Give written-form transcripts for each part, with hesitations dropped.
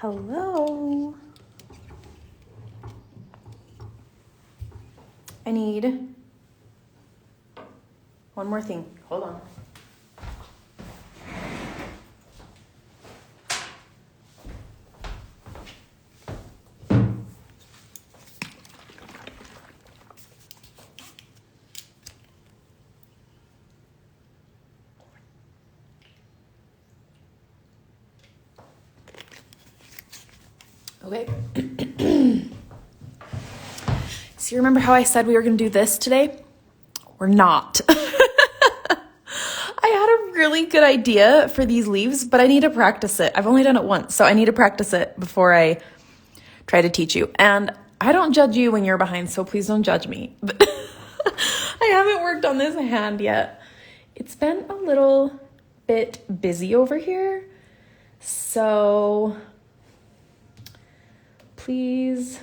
Hello. I need one more thing. Hold on. Okay. So you remember how I said we were going to do this today? We're not. I had a really good idea for these leaves, but I need to practice it. I've only done it once, so I need to practice it before I try to teach you. And I don't judge you when you're behind, so please don't judge me. But I haven't worked on this hand yet. It's been a little bit busy over here, so please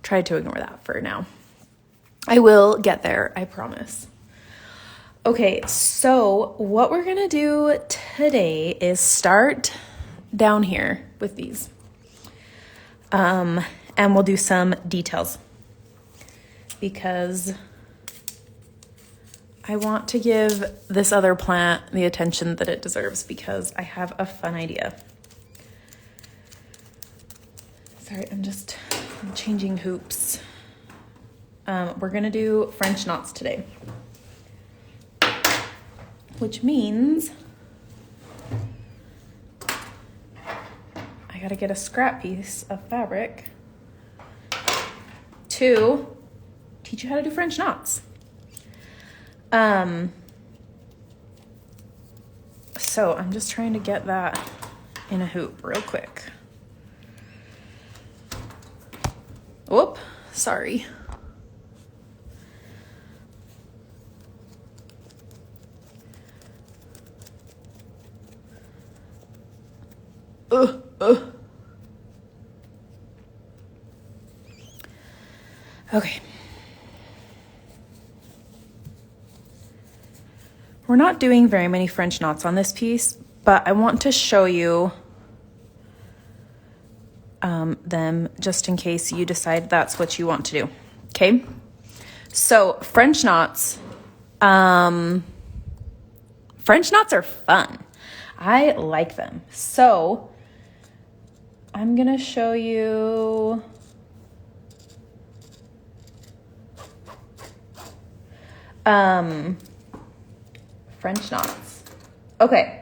try to ignore that for now. I will get there, I promise. Okay, so what we're gonna do today is start down here with these. And we'll do some details because I want to give this other plant the attention that it deserves because I have a fun idea. Sorry, I'm changing hoops. We're gonna do French knots today, which means I gotta get a scrap piece of fabric to teach you how to do French knots. So I'm just trying to get that in a hoop real quick. Whoop, sorry. Okay. We're not doing very many French knots on this piece, but I want to show you them just in case you decide that's what you want to do. Okay? So French knots are fun. I like them. So I'm gonna show you French knots. Okay.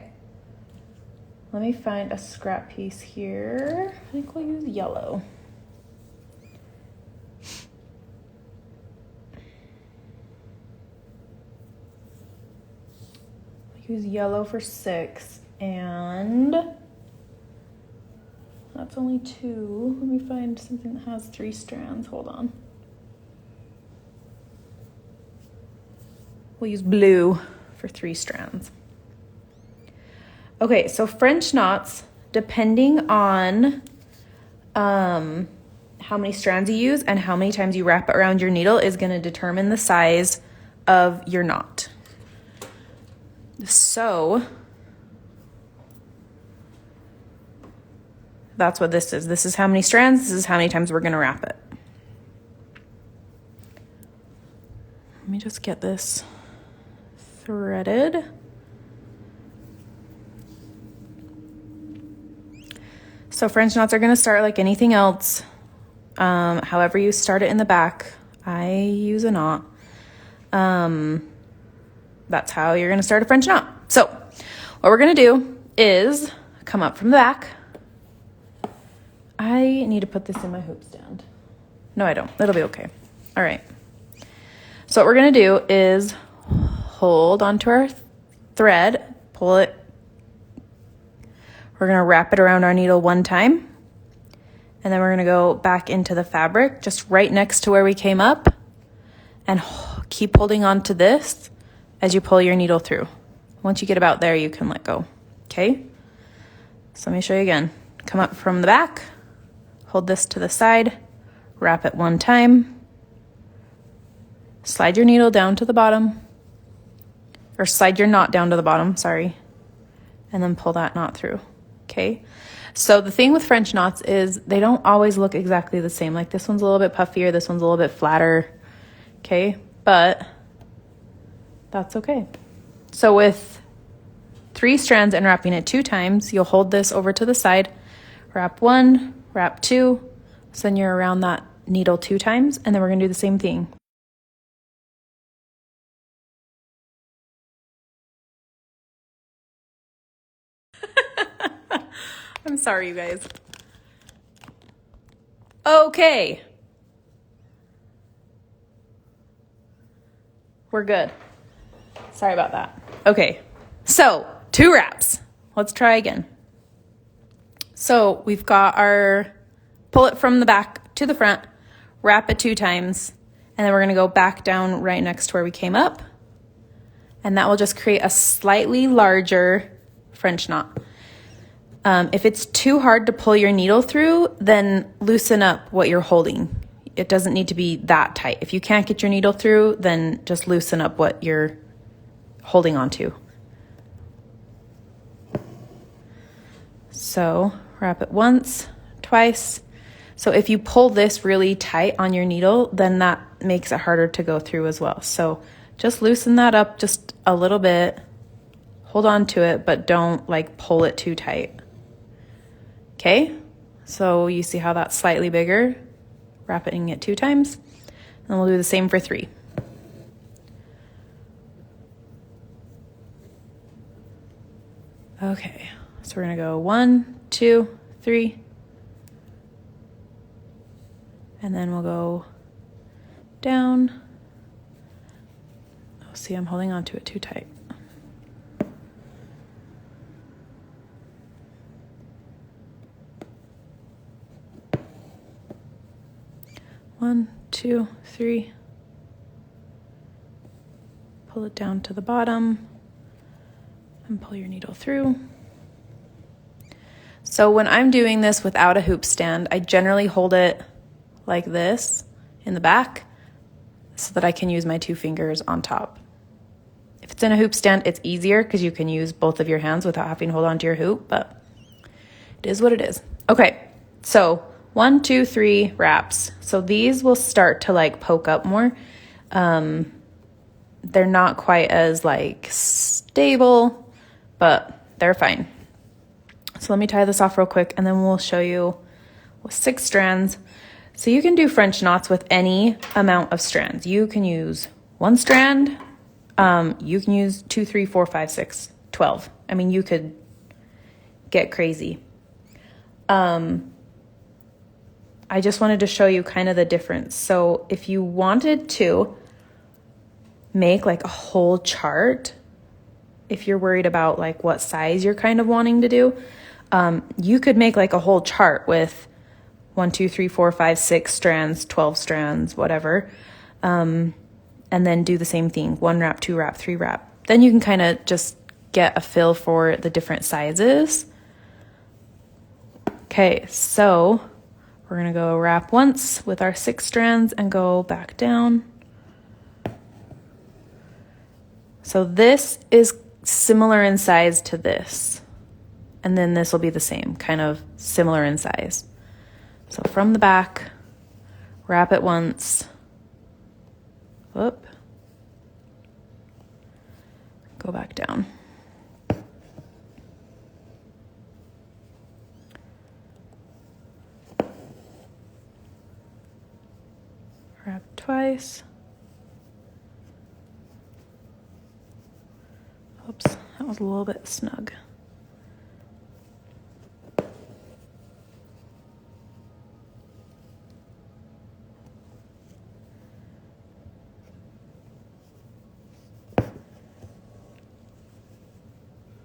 Let me find a scrap piece here. I think we'll use yellow. Use yellow for 6, and that's only 2. Let me find something that has 3 strands. Hold on. We'll use blue for 3 strands. Okay, so French knots, depending on how many strands you use and how many times you wrap it around your needle, is going to determine the size of your knot. So that's what this is. This is how many strands. This is how many times we're going to wrap it. Let me just get this threaded. So French knots are going to start like anything else. However you start it in the back, I use a knot. That's how you're going to start a French knot. So what we're going to do is come up from the back. I need to put this in my hoop stand. No, I don't. It'll be okay. All right. So what we're going to do is hold onto our thread, pull it. We're going to wrap it around our needle 1 time. And then we're going to go back into the fabric, just right next to where we came up. And keep holding on to this as you pull your needle through. Once you get about there, you can let go. Okay? So let me show you again. Come up from the back, hold this to the side, wrap it 1 time, slide your needle down to the bottom, or slide your knot down to the bottom, sorry, and then pull that knot through. Okay? So the thing with French knots is they don't always look exactly the same. Like this one's a little bit puffier, this one's a little bit flatter, okay? But that's okay. So with 3 strands and wrapping it 2 times, you'll hold this over to the side, wrap 1, wrap 2, so then you're around that needle 2 times, and then we're gonna do the same thing. I'm sorry, you guys. Okay. We're good. Sorry about that. Okay, so 2 wraps. Let's try again. So we've got our, pull it from the back to the front, wrap it 2 times, and then we're gonna go back down right next to where we came up. And that will just create a slightly larger French knot. If it's too hard to pull your needle through, then loosen up what you're holding. It doesn't need to be that tight. If you can't get your needle through, then just loosen up what you're holding onto. So wrap it once, twice. So if you pull this really tight on your needle, then that makes it harder to go through as well. So just loosen that up just a little bit. Hold on to it, but don't like pull it too tight. Okay, so you see how that's slightly bigger? Wrapping it 2 times, and we'll do the same for 3. Okay, so we're gonna go 1, 2, 3, and then we'll go down. Oh, see, I'm holding on to it too tight. One, 2, 3. Pull it down to the bottom and pull your needle through. So when I'm doing this without a hoop stand, I generally hold it like this in the back so that I can use my 2 fingers on top. If it's in a hoop stand, it's easier because you can use both of your hands without having to hold on to your hoop, but it is what it is. Okay, so 1, 2, 3 wraps. So these will start to like poke up more. They're not quite as like stable, but they're fine. So let me tie this off real quick and then we'll show you with 6 strands. So you can do French knots with any amount of strands. You can use 1 strand. You can use 2, 3, 4, 5, 6, 12. I mean, you could get crazy. I just wanted to show you kind of the difference. So if you wanted to make like a whole chart, if you're worried about like what size you're kind of wanting to do, you could make like a whole chart with 1, 2, 3, 4, 5, 6 strands, 12 strands, whatever. And then do the same thing, 1 wrap, 2 wrap, 3 wrap. Then you can kind of just get a feel for the different sizes. Okay, so we're gonna go wrap once with our 6 strands and go back down. So this is similar in size to this. And then this will be the same, kind of similar in size. So from the back, wrap it once. Whoop. Go back down. Wrap twice. Oops, that was a little bit snug.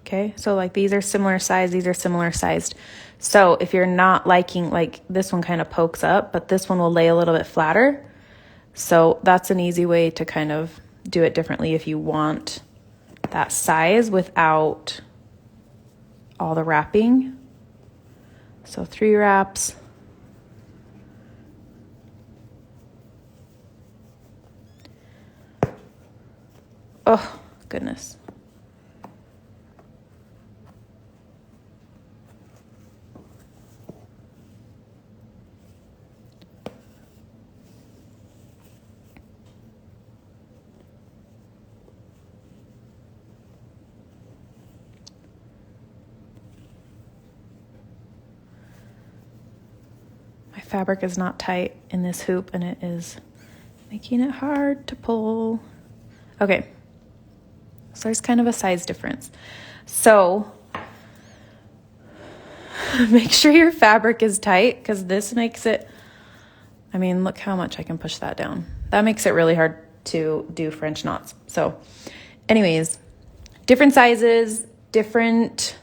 Okay, so like these are similar size, these are similar sized. So if you're not liking, like this one kind of pokes up, but this one will lay a little bit flatter. So that's an easy way to kind of do it differently if you want that size without all the wrapping. So 3 wraps. Oh, goodness. fabric is not tight in this hoop and it is making it hard to pull. Okay, so there's kind of a size difference. So make sure your fabric is tight because this makes it, I mean, look how much I can push that down. That makes it really hard to do French knots. So anyways, different sizes, different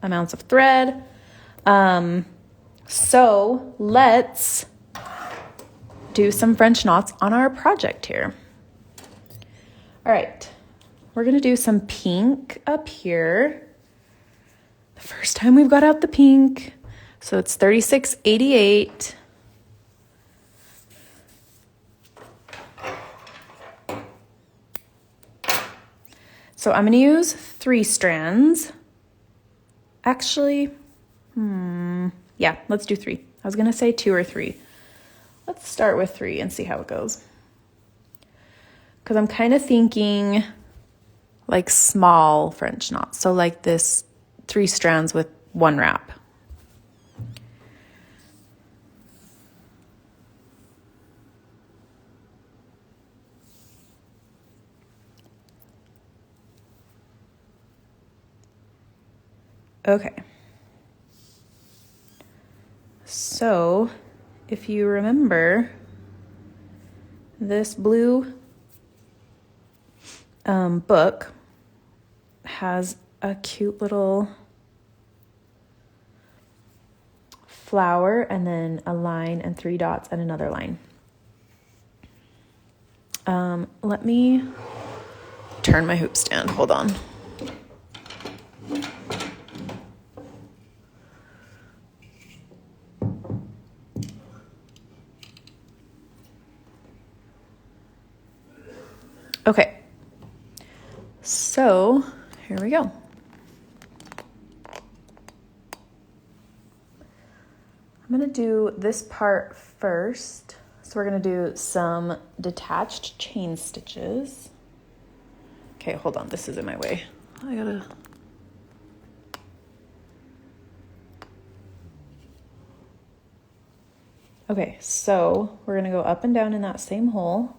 amounts of thread. So let's do some French knots on our project here. All right, we're gonna do some pink up here. The first time we've got out the pink. So it's 36.88. So I'm gonna use 3 strands. Actually, yeah, let's do 3. I was gonna say 2 or 3. Let's start with 3 and see how it goes. Because I'm kind of thinking like small French knots. So like this 3 strands with 1 wrap. Okay. So if you remember, this blue book has a cute little flower and then a line and 3 dots and another line. Let me turn my hoop stand. Hold on. Okay, so here we go. I'm gonna do this part first. So we're gonna do some detached chain stitches. Okay, hold on, this is in my way. I gotta... Okay, so we're gonna go up and down in that same hole.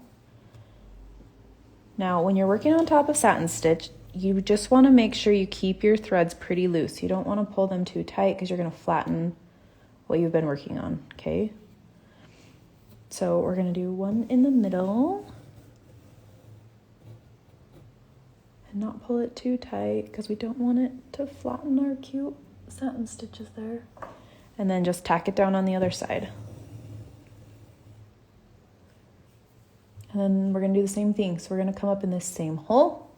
Now, when you're working on top of satin stitch, you just want to make sure you keep your threads pretty loose. You don't want to pull them too tight because you're going to flatten what you've been working on, okay? So we're going to do 1 in the middle. And not pull it too tight because we don't want it to flatten our cute satin stitches there. And then just tack it down on the other side. And then we're gonna do the same thing. So we're gonna come up in this same hole.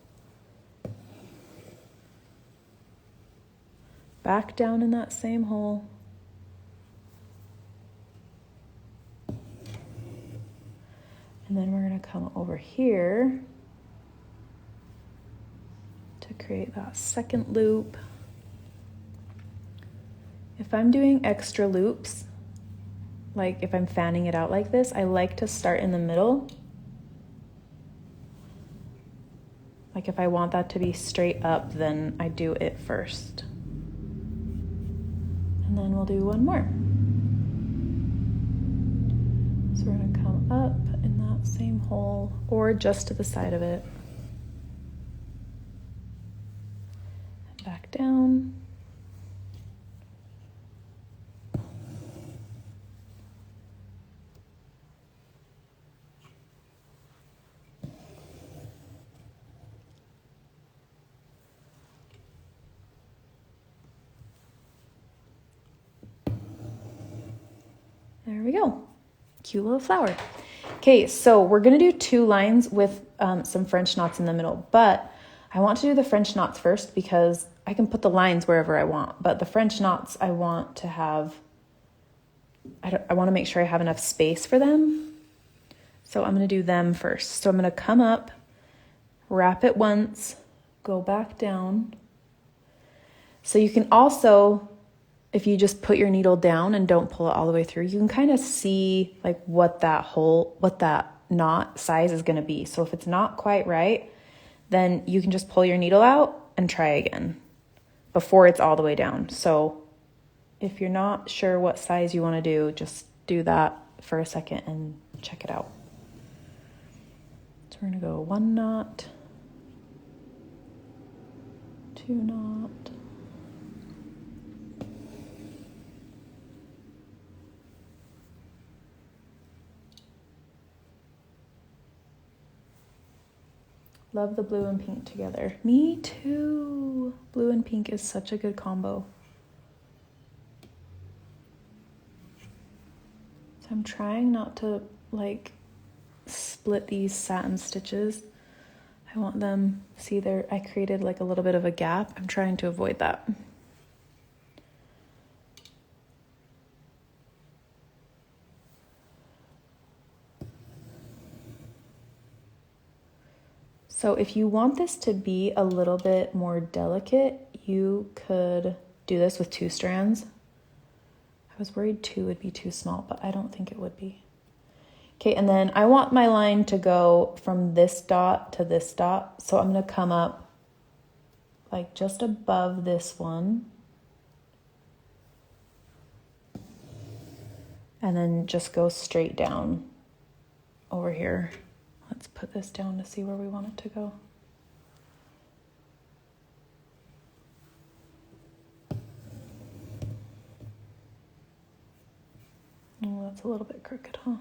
Back down in that same hole. And then we're gonna come over here to create that second loop. If I'm doing extra loops, like if I'm fanning it out like this, I like to start in the middle. Like if I want that to be straight up, then I do it first. And then we'll do 1 more. So we're gonna come up in that same hole or just to the side of it. And back down. There we go. Cute little flower. Okay, so we're gonna do 2 lines with some French knots in the middle, but I want to do the French knots first because I can put the lines wherever I want, but the French knots I want to have, I want to make sure I have enough space for them. So I'm gonna do them first. So I'm gonna come up, wrap it once, go back down. So you can also, if you just put your needle down and don't pull it all the way through, you can kind of see like what that knot size is going to be. So if it's not quite right, then you can just pull your needle out and try again before it's all the way down. So if you're not sure what size you want to do, just do that for a second and check it out. So we're gonna go 1 knot, 2 knot, love the blue and pink together. Me too. Blue and pink is such a good combo. So I'm trying not to like split these satin stitches. I want them, see there, I created like a little bit of a gap. I'm trying to avoid that. So if you want this to be a little bit more delicate, you could do this with 2 strands. I was worried 2 would be too small, but I don't think it would be. Okay, and then I want my line to go from this dot to this dot. So I'm gonna come up like just above this one. And then just go straight down over here. Let's put this down to see where we want it to go. Oh, that's a little bit crooked, huh?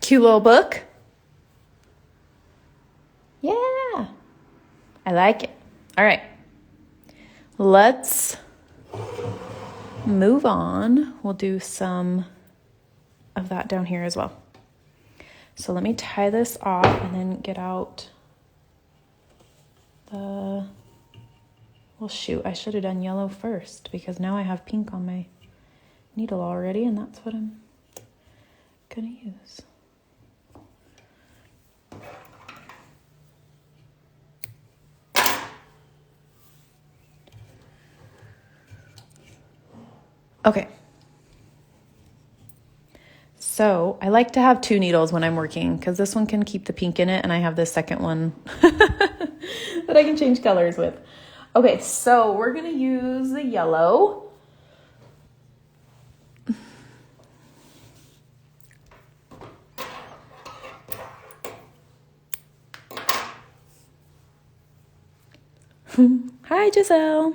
Cute little book. Yeah, I like it. All right, let's move on. We'll do some of that down here as well. So let me tie this off and then get out the, well shoot, I should have done yellow first because now I have pink on my needle already and that's what I'm gonna use. Okay. So I like to have 2 needles when I'm working because this one can keep the pink in it and I have this second one that I can change colors with. Okay, so we're gonna use the yellow. Hi, Giselle.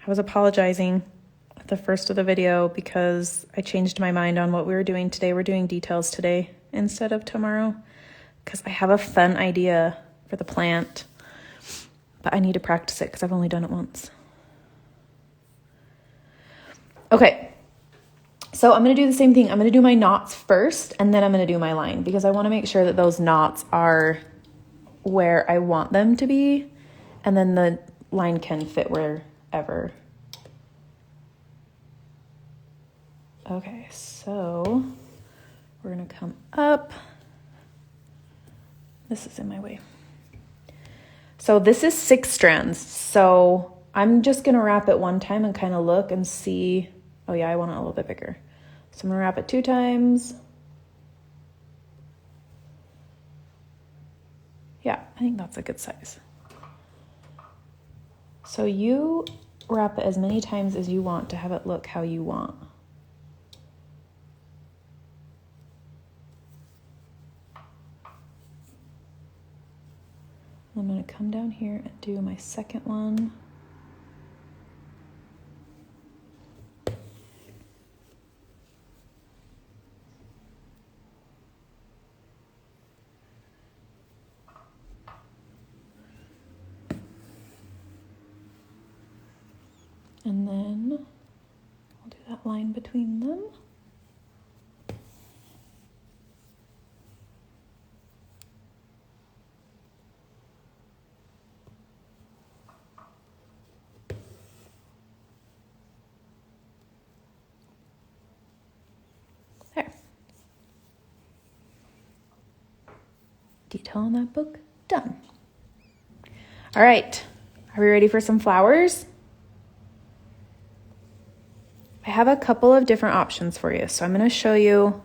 I was apologizing at the first of the video because I changed my mind on what we were doing today. We're doing details today instead of tomorrow because I have a fun idea for the plant, but I need to practice it because I've only done it once. Okay, so I'm going to do the same thing. I'm going to do my knots first and then I'm going to do my line because I want to make sure that those knots are where I want them to be and then the line can fit wherever. Okay, so we're gonna come up. This is in my way. So this is 6 strands. So I'm just gonna wrap it 1 time and kind of look and see. Oh yeah, I want it a little bit bigger. So I'm gonna wrap it 2 times. Yeah, I think that's a good size. So you wrap it as many times as you want to have it look how you want. I'm going to come down here and do my second one. And then I'll do that line between them. There. Detail on that book, done. All right, Are we ready for some flowers? I have a couple of different options for you. So I'm going to show you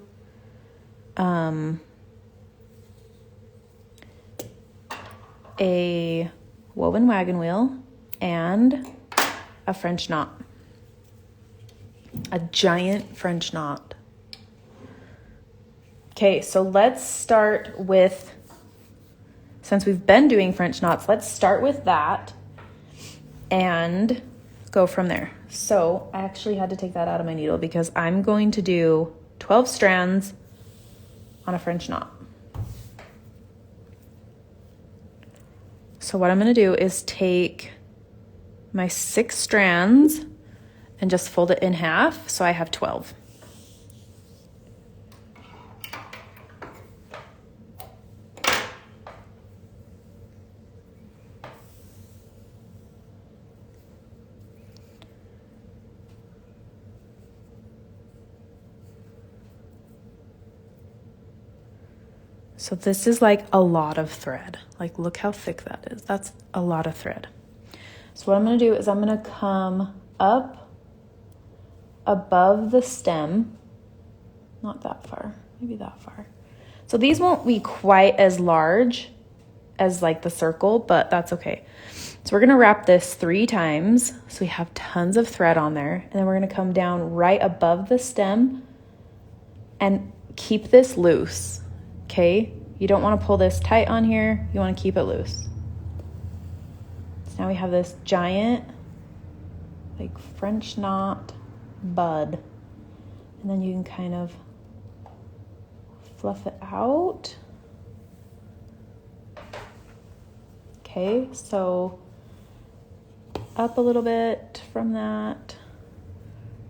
a woven wagon wheel and a French knot. A giant French knot. Okay, so let's start with, since we've been doing French knots, let's start with that and go from there. So I actually had to take that out of my needle because I'm going to do 12 strands on a French knot. So what I'm going to do is take my 6 strands and just fold it in half, so I have 12. So this is like a lot of thread. Like, look how thick that is. That's a lot of thread. So what I'm going to do is I'm going to come up above the stem. Not that far, maybe that far. So these won't be quite as large as like the circle, but that's okay. So we're going to wrap this 3 times. So we have tons of thread on there. And then we're going to come down right above the stem and keep this loose. Okay, you don't want to pull this tight on here. You want to keep it loose. So now we have this giant, like French knot bud. And then you can kind of fluff it out. Okay, so up a little bit from that.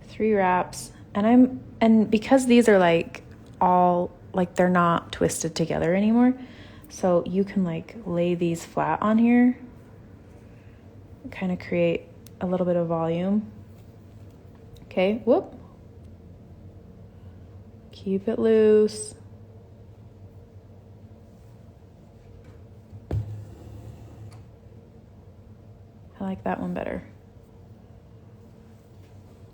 3 wraps. And because these are like all, like they're not twisted together anymore, so you can like lay these flat on here, kind of create a little bit of volume. Okay, whoop. Keep it loose. I like that one better.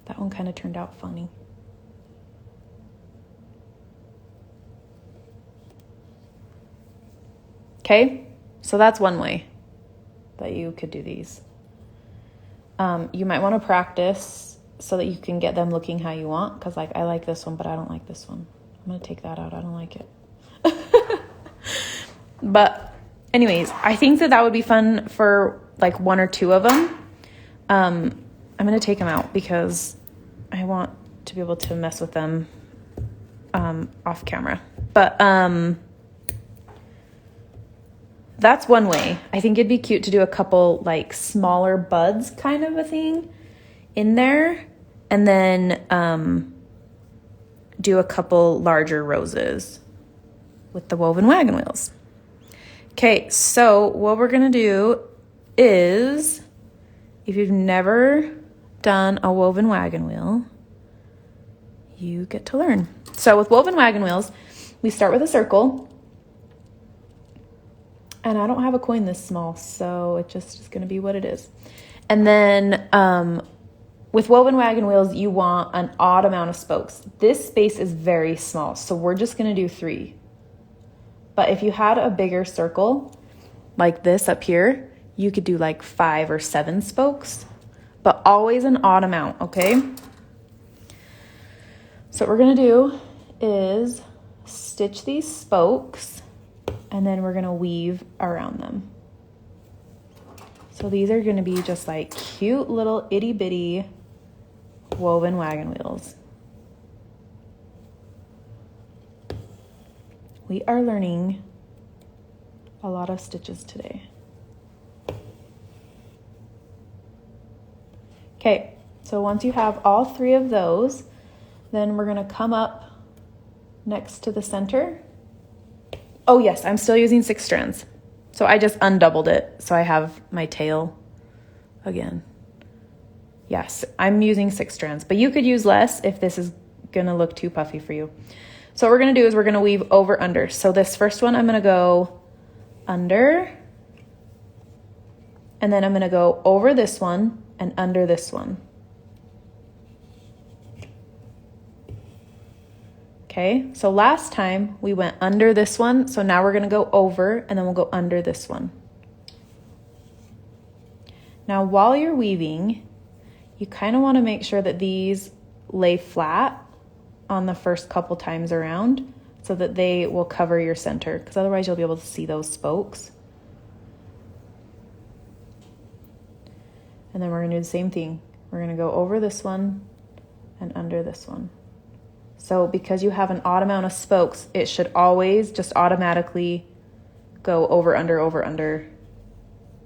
That one kind of turned out funny. Okay, so that's one way that you could do these. You might want to practice so that you can get them looking how you want, because like I like this one, but I don't like this one. I'm going to take that out. I don't like it. But anyways, I think that would be fun for like 1 or 2 of them. I'm going to take them out because I want to be able to mess with them off camera. But that's one way. I think it'd be cute to do a couple like smaller buds kind of a thing in there, and then do a couple larger roses with the woven wagon wheels. Okay, so what we're gonna do is, if you've never done a woven wagon wheel, you get to learn. So with woven wagon wheels, we start with a circle. And I don't have a coin this small, so it just is going to be what it is. And then with woven wagon wheels, you want an odd amount of spokes. This space is very small, so we're just going to do 3. But if you had a bigger circle, like this up here, you could do like 5 or 7 spokes, but always an odd amount, okay? So what we're going to do is stitch these spokes, and then we're gonna weave around them. So these are gonna be just like cute little itty bitty woven wagon wheels. We are learning a lot of stitches today. Okay, so once you have all 3 of those, then we're gonna come up next to the center. Oh yes, I'm still using 6 strands. So I just undoubled it, so I have my tail again. Yes, I'm using 6 strands, but you could use less if this is gonna look too puffy for you. So what we're gonna do is we're gonna weave over under. So this first one, I'm gonna go under, And then I'm going to go over this one and under this one. Okay, so last time we went under this one, so now we're going to go over and then we'll go under this one. Now while you're weaving, you kind of want to make sure that these lay flat on the first couple times around so that they will cover your center, because otherwise you'll be able to see those spokes. And then we're going to do the same thing. We're going to go over this one and under this one. So because you have an odd amount of spokes, it should always just automatically go over, under, over, under.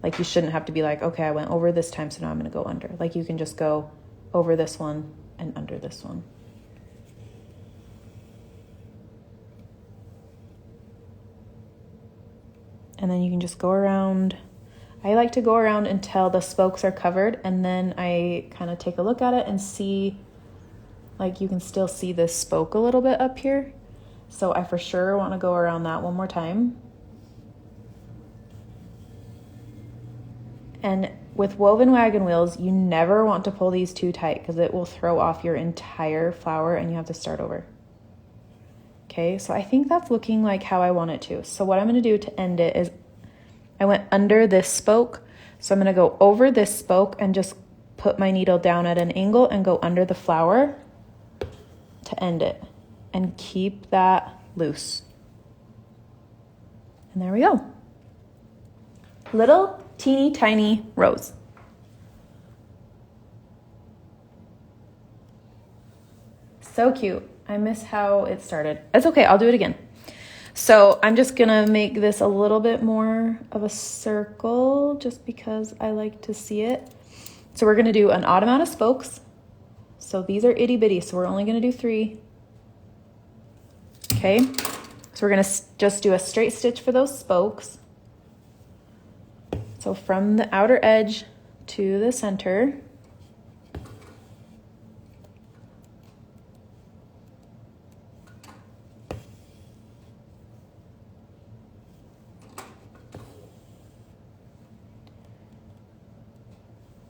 Like you shouldn't have to be like, okay, I went over this time, so now I'm going to go under. Like you can just go over this one and under this one. And then you can just go around. I like to go around until the spokes are covered, and then I kind of take a look at it and see, like you can still see this spoke a little bit up here. So I for sure want to go around that one more time. And with woven wagon wheels, you never want to pull these too tight because it will throw off your entire flower and you have to start over. Okay, so I think that's looking like how I want it to. So what I'm going to do to end it is I went under this spoke. So I'm going to go over this spoke and just put my needle down at an angle and go under the flower to end it. And keep that loose. And there we go. Little teeny tiny rose. So cute. I miss how it started. It's okay, I'll do it again. So I'm just gonna make this a little bit more of a circle just because I like to see it. So we're gonna do an odd amount of spokes. So these are itty bitty, so we're only gonna do 3. Okay, so we're gonna just do a straight stitch for those spokes. So from the outer edge to the center.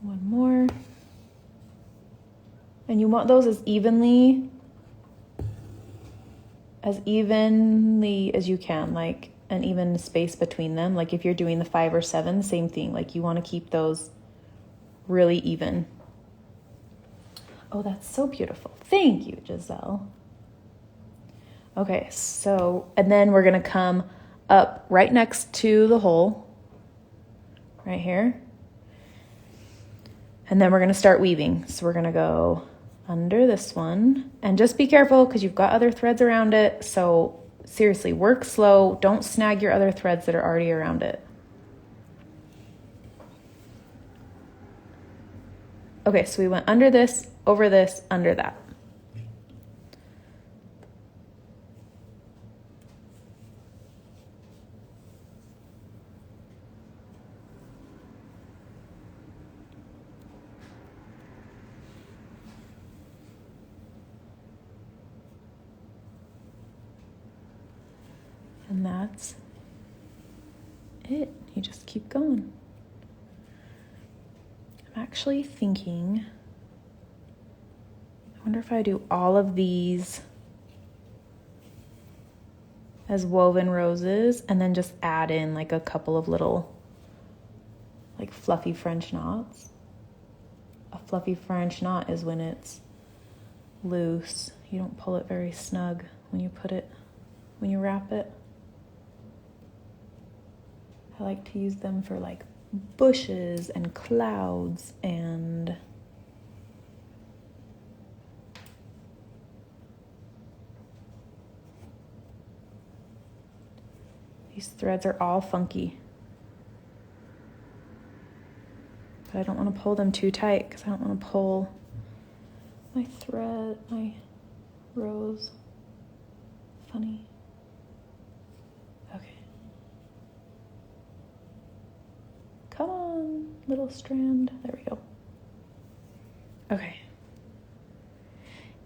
One more. And you want those as evenly as you can, like an even space between them. Like if you're doing the 5 or 7, same thing. Like you want to keep those really even. Oh, that's so beautiful. Thank you, Giselle. Okay, so, and then we're going to come up right next to the hole, right here. And then we're going to start weaving. So we're going to go under this one, and just be careful because you've got other threads around it. So seriously, work slow. Don't snag your other threads that are already around it. Okay, so we went under this, over this, under that. And that's it. You just keep going. I'm actually thinking, I wonder if I do all of these as woven roses and then just add in like a couple of little like fluffy French knots. A fluffy French knot is when it's loose. You don't pull it very snug when you wrap it. I like to use them for like bushes and clouds and these threads are all funky. But I don't want to pull them too tight because I don't want to pull my rose funny. Okay. Come on, little strand. There we go. Okay.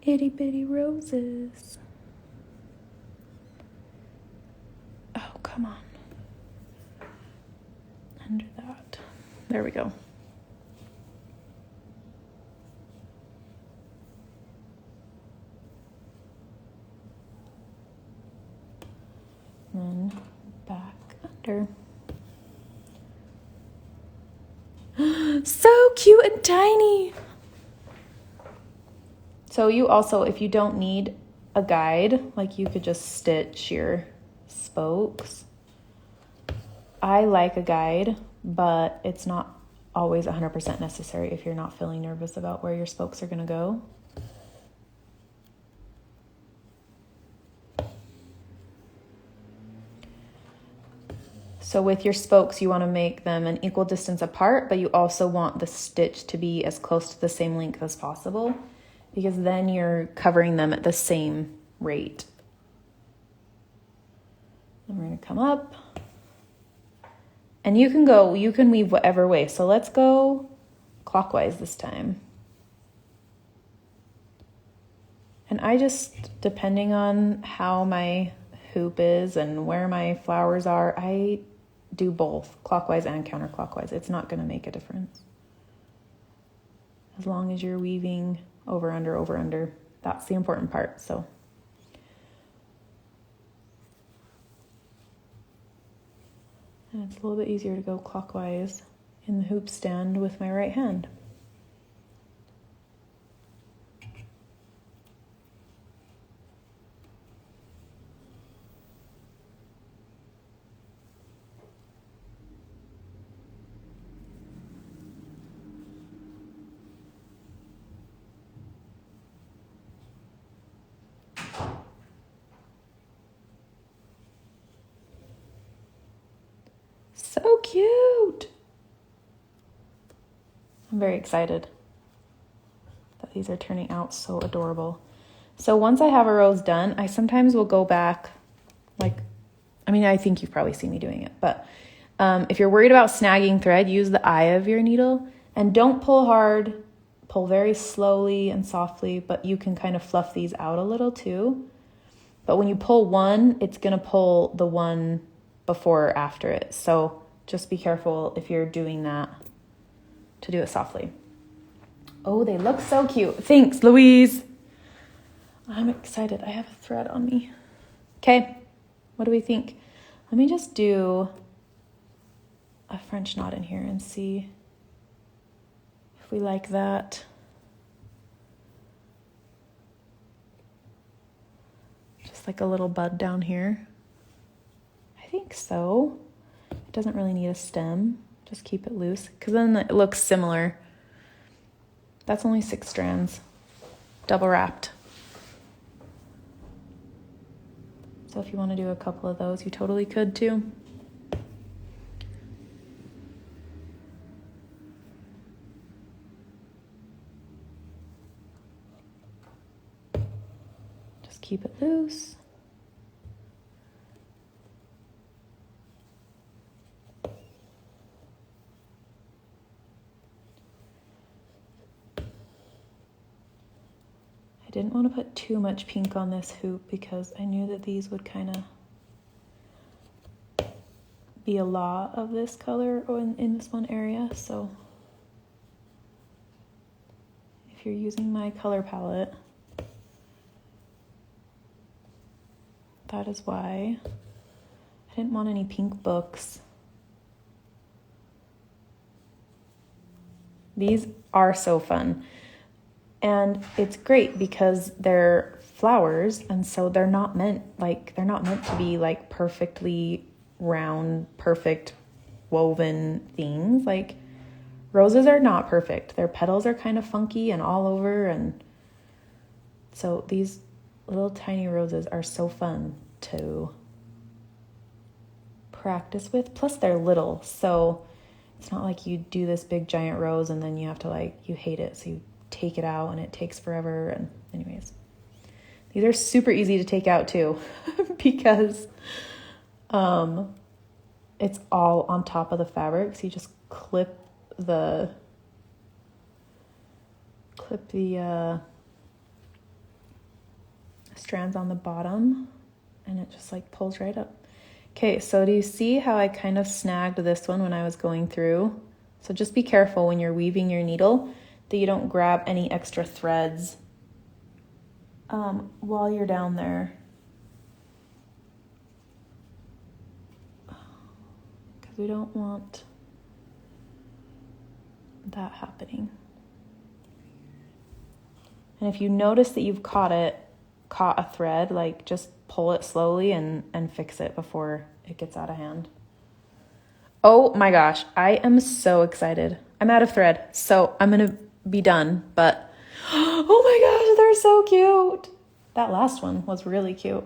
Itty bitty roses. Oh, come on. Under that. There we go. And then back under. So cute and tiny. So you also, if you don't need a guide, like you could just stitch your spokes. I like a guide, but it's not always 100% necessary if you're not feeling nervous about where your spokes are going to go. So with your spokes, you want to make them an equal distance apart, but you also want the stitch to be as close to the same length as possible, because then you're covering them at the same rate. And we're going to come up. And you can weave whatever way. So let's go clockwise this time. And I just, depending on how my hoop is and where my flowers are, I do both clockwise and counterclockwise. It's not going to make a difference. As long as you're weaving over, under, that's the important part. So and it's a little bit easier to go clockwise in the hoop stand with my right hand. So cute. I'm very excited that these are turning out so adorable. So once I have a rose done, I sometimes will go back, I think you've probably seen me doing it, but if you're worried about snagging thread, use the eye of your needle and don't pull hard, pull very slowly and softly, but you can kind of fluff these out a little too. But when you pull one, it's gonna pull the one before or after it. So just be careful if you're doing that to do it softly. Oh, they look so cute. Thanks, Louise. I'm excited. I have a thread on me. Okay, what do we think? Let me just do a French knot in here and see if we like that. Just like a little bud down here. I think so. It doesn't really need a stem. Just keep it loose because then it looks similar. That's only 6 strands, double wrapped. So if you want to do a couple of those, you totally could too. Just keep it loose. I didn't want to put too much pink on this hoop because I knew that these would kind of be a lot of this color in this one area. So if you're using my color palette, that is why. I didn't want any pink books. These are so fun. And it's great because they're flowers, and so they're not meant to be like perfectly round, perfect woven things. Like roses are not perfect. Their petals are kind of funky and all over, and so these little tiny roses are so fun to practice with. Plus they're little, so it's not like you do this big giant rose and then you have to you hate it, so you take it out and it takes forever. And anyways, these are super easy to take out too because it's all on top of the fabric. So you just clip the strands on the bottom and it just pulls right up. Okay, so do you see how I kind of snagged this one when I was going through? So just be careful when you're weaving your needle that you don't grab any extra threads while you're down there. Because we don't want that happening. And if you notice that you've caught a thread, like just pull it slowly and fix it before it gets out of hand. Oh my gosh, I am so excited. I'm out of thread, so I'm gonna be done, but oh my gosh, they're so cute. That last one was really cute.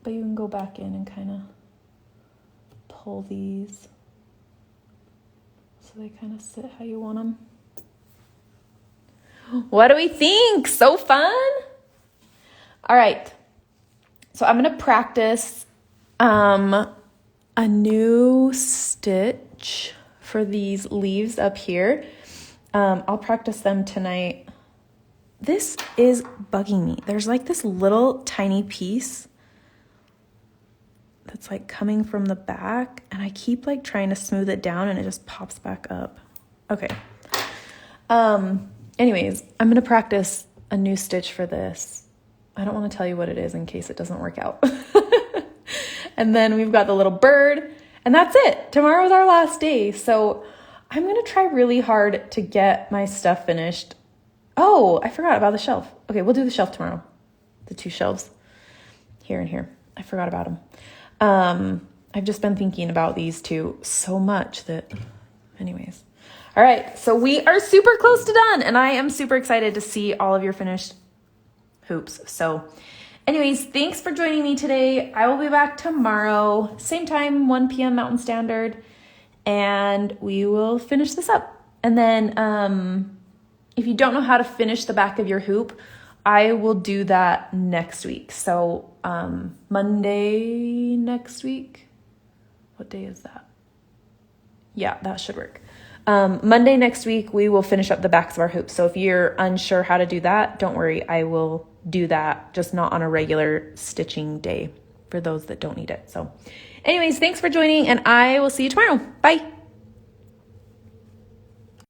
But you can go back in and kind of pull these so they kind of sit how you want them. What do we think? So fun? All right. So I'm going to practice a new stitch for these leaves up here. I'll practice them tonight. This is bugging me. There's like this little tiny piece that's like coming from the back, and I keep like trying to smooth it down and it just pops back up. Okay. Anyways, I'm going to practice a new stitch for this. I don't want to tell you what it is in case it doesn't work out. And then we've got the little bird, and that's it. Tomorrow is our last day. So I'm going to try really hard to get my stuff finished. Oh, I forgot about the shelf. Okay, we'll do the shelf tomorrow. The 2 shelves here and here. I forgot about them. I've just been thinking about these 2 so much that, anyways. All right, so we are super close to done, and I am super excited to see all of your finished hoops. So anyways, thanks for joining me today. I will be back tomorrow, same time, 1 p.m. Mountain Standard, and we will finish this up. And then if you don't know how to finish the back of your hoop, I will do that next week. So Monday next week. What day is that? Yeah, that should work. Monday next week, we will finish up the backs of our hoops. So if you're unsure how to do that, don't worry. I will do that, just not on a regular stitching day for those that don't need it. So anyways, thanks for joining, and I will see you tomorrow. Bye.